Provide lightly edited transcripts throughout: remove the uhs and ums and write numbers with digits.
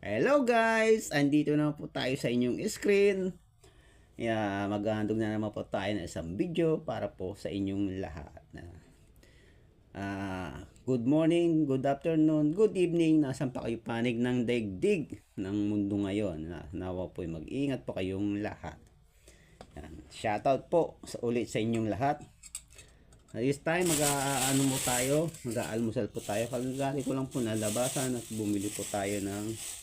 Hello guys! Andito na po tayo sa inyong screen. Maghahandog na naman po tayo ng isang video para po sa inyong lahat. Good morning, good afternoon, good evening. Nasaan pa kayo panig ng daigdig ng mundo ngayon? Nawa po mag-ingat po kayong lahat. Shoutout po ulit sa inyong lahat. This time mag-aalmusal po tayo. Kagagaling ko lang po nalabasan at bumili po tayo ng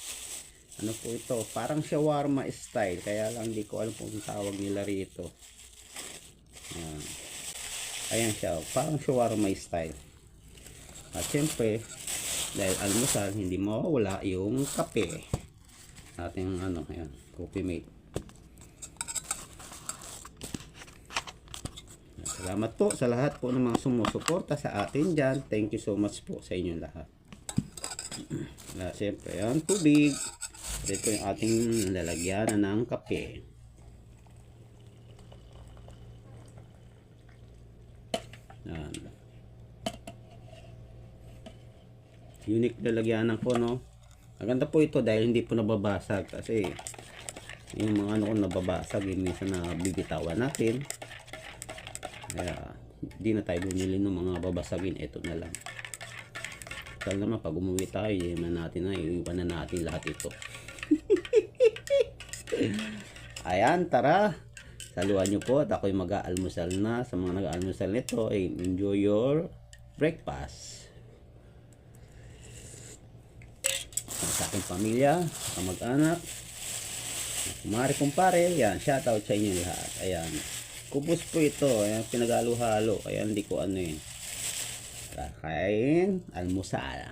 ano po ito, parang shawarma style, kaya lang hindi ko alam kung tawag nila rito. Ayan siya, parang shawarma style. At syempre dahil almusal, hindi mawawala yung kape, ating ayan, Coffee Mate. Salamat po sa lahat po ng mga sumusuporta sa atin dyan. Thank you so much po sa inyong lahat. Siyempre, yan, tubig. Ito yung ating lalagyan ng kape. Yan. Unique lalagyanan po, no? Maganda po ito dahil hindi po nababasag. Kasi yung mga kung nababasag, yung minsan na bibitawan natin. Kaya hindi na tayo bumili ng mga babasagin. Ito na lang. Kaya naman pag umuwi tayo, iiwan na natin lahat ito. Ayan, tara. Saluhan nyo po at ako'y mag-aalmusal na. Sa mga nag-aalmusal nito, enjoy your breakfast. Sa aking pamilya, sa mag-anak, kumare kumpare, yan, shoutout sa inyo lahat. Ayan, kubos po ito, ayan, pinag-halo-halo, kaya hindi ko kain, almusal.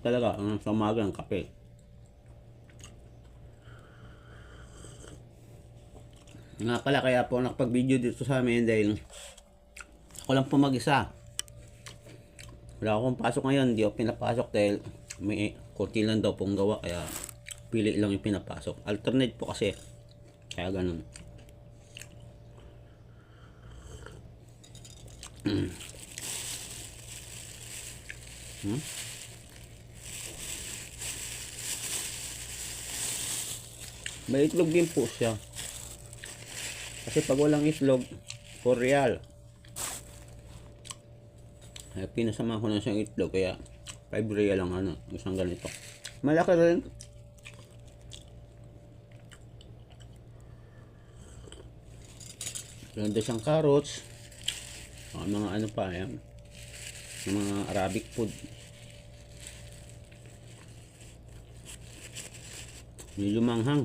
Talaga, ang samaga ng kape. Nga pala, kaya po nakapag-video dito sa amin dahil ako lang po mag-isa. Wala akong pasok ngayon, hindi ako pinapasok dahil may konti lang daw pong gawa, kaya pili lang yung pinapasok. Alternate po kasi, kaya ganun. May itlog din po siya. Kasi pag walang itlog, 4 real. Kaya pinasama ko na siyang itlog, kaya 5 real lang isang ganito. Malaki rin. Ganda siyang carrots. Mga pa yan. Mga Arabic food. Medyo manghang.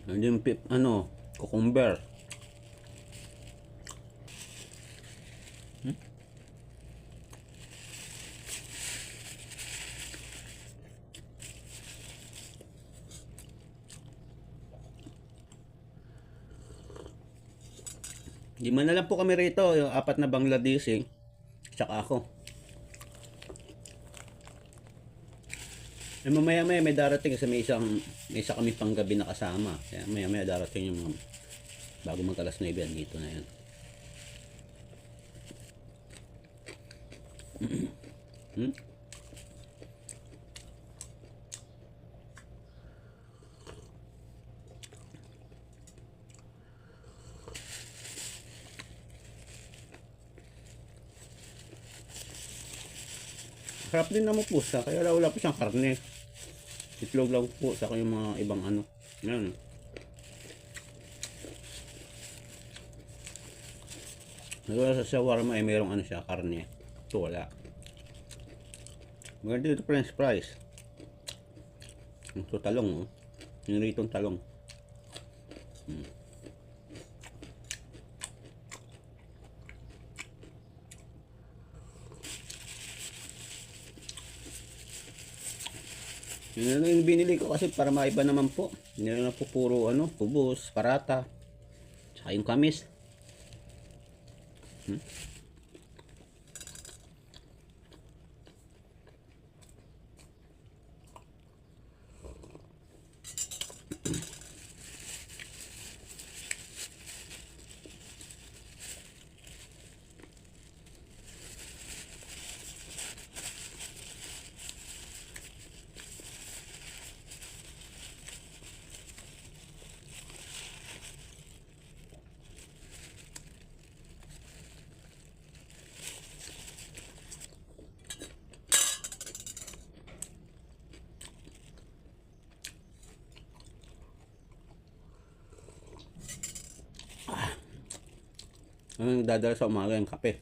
Yung cucumber. Lima na lang po kami rito, yung 4 na Bangladeshi, tsaka ako. Mamaya may darating kasi may isa kami panggabi na kasama. Kaya maya darating yung bago mag alas 9 dito na yan. Sarap din naman po siya, kaya wala po siyang karne. Itlog lang po sa yung mga ibang yan. Nagwala sa shawarma mayroong siya, karne. Ito wala. Maganda dito french fries. Ito talong, yung ritong talong. Yun yung binili ko kasi para maiba naman po. Hindi na po puro kubos, parata, saka yung kamis. Ang dadala sa umaga yung kape.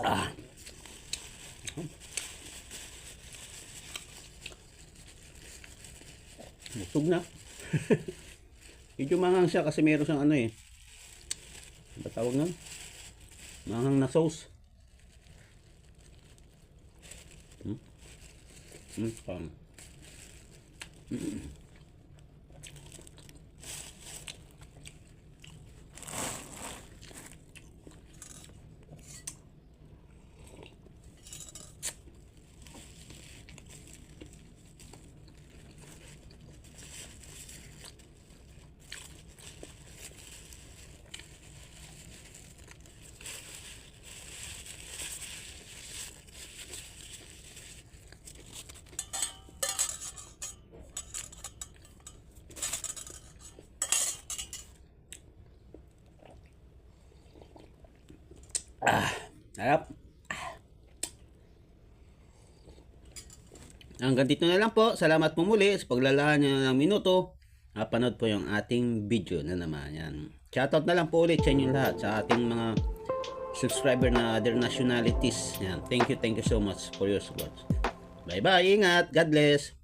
Ah. Busog na. Medyo manghang siya kasi meron siyang ano eh. Ano ba tawag nun? Manghang na sauce. Pang. Sarap. Hanggang dito na lang po. Salamat po muli sa paglalaan nyo ng minuto. Napanood po yung ating video na naman. Yan. Shoutout na lang po ulit sa inyo lahat sa ating mga subscriber na other nationalities. Yan. Thank you so much for your support. Bye bye. Ingat. God bless.